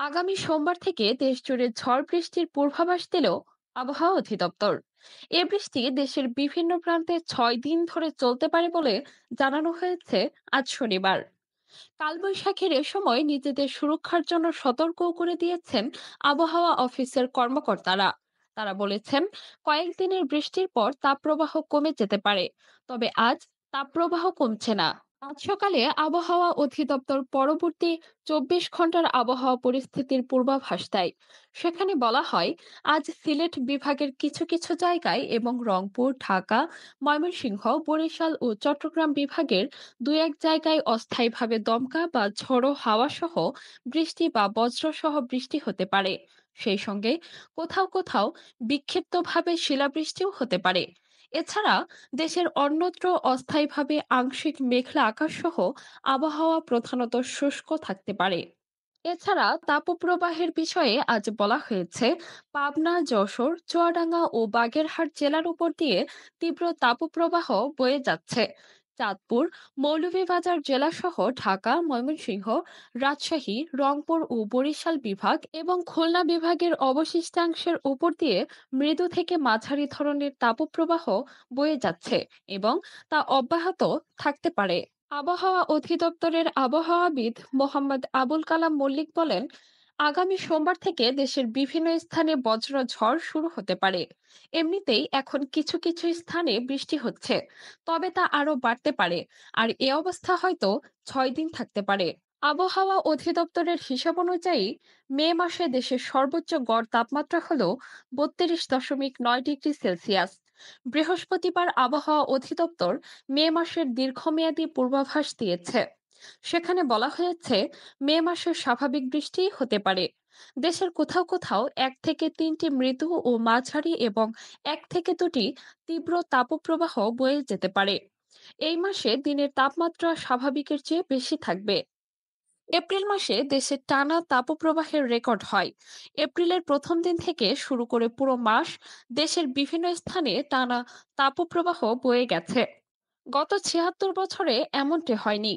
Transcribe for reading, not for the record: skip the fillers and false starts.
আগামী সোমবার থেকে দেশজুড়ে ঝড় বৃষ্টির পূর্বাভাস দিল আবহাওয়া অধিদপ্তর। এ বৃষ্টি দেশের বিভিন্ন প্রান্তে 6 দিন ধরে চলতে পারে বলে জানানো হয়েছে আজ শনিবার। কালবৈশাখীর এ সময় নিজেদের সুরক্ষার জন্য সতর্কও করে দিয়েছেন আবহাওয়া অফিসের কর্মকর্তারা। তারা বলেছেন, কয়েকদিনের বৃষ্টির পর তাপপ্রবাহ কমে যেতে পারে, তবে আজ তাপপ্রবাহ কমছে না। আজ সকালে আবহাওয়া অধিদপ্তর পরবর্তী 24 ঘন্টার আবহাওয়া পরিস্থিতির পূর্বাভাস দেয়। সেখানে বলা হয়, আজ সিলেট বিভাগের কিছু কিছু জায়গায় এবং রংপুর, ঢাকা, ময়মনসিংহ, বরিশাল ও চট্টগ্রাম বিভাগের দুই এক জায়গায় অস্থায়ীভাবে দমকা বা ঝোড়ো হাওয়া সহ বৃষ্টি বা বজ্র সহ বৃষ্টি হতে পারে। সেই সঙ্গে কোথাও কোথাও বিক্ষিপ্তভাবে শিলাবৃষ্টিও হতে পারে। এছাড়া দেশের অন্যত্র অস্থায়ীভাবে আংশিক মেঘলা আকাশ সহ আবহাওয়া প্রধানত শুষ্ক থাকতে পারে। এছাড়া তাপপ্রবাহের বিষয়ে আজ বলা হয়েছে, পাবনা, যশোর, চুয়াডাঙ্গা ও বাগেরহাট জেলার উপর দিয়ে তীব্র তাপপ্রবাহ বয়ে যাচ্ছে। চাঁদপুর, মৌলভীবাজার জেলাসহ ঢাকা, ময়মনসিংহ, রাজশাহী, রংপুর ও বরিশাল বিভাগ এবং খুলনা বিভাগের অবশিষ্টাংশের উপর দিয়ে মৃদু থেকে মাঝারি ধরনের তাপপ্রবাহ বয়ে যাচ্ছে এবং তা অব্যাহত থাকতে পারে। আবহাওয়া অধিদপ্তরের আবহাওয়াবিদ মোহাম্মদ আবুল কালাম মল্লিক বলেন, আগামী সোমবার থেকে দেশের বিভিন্ন স্থানে বজ্র ঝড় শুরু হতে পারে। এমনিতেই এখন কিছু কিছু স্থানে বৃষ্টি হচ্ছে, তবে তা আরো বাড়তে পারে। আর এ অবস্থা হয়তো 6 দিন থাকতে পারে। আবহাওয়া অধিদপ্তরের হিসাব অনুযায়ী মে মাসে দেশের সর্বোচ্চ গড় তাপমাত্রা হল 32.9 ডিগ্রি সেলসিয়াস। বৃহস্পতিবার আবহাওয়া অধিদপ্তর মে মাসের দীর্ঘমেয়াদী পূর্বাভাস দিয়েছে। সেখানে বলা হয়েছে, মে মাসে স্বাভাবিক বৃষ্টি হতে পারে। দেশের কোথাও কোথাও 1 থেকে 3টি মৃদু ও মাঝারি এবং 1 থেকে 2টি তীব্র তাপপ্রবাহ বয়ে যেতে পারে। এই মাসে দিনের তাপমাত্রা স্বাভাবিকের চেয়ে বেশি থাকবে। এপ্রিল মাসে দেশে টানা তাপপ্রবাহের রেকর্ড হয়। এপ্রিলের প্রথম দিন থেকে শুরু করে পুরো মাস দেশের বিভিন্ন স্থানে টানা তাপপ্রবাহ বয়ে গেছে। গত 76 বছরে এমনটি হয়নি।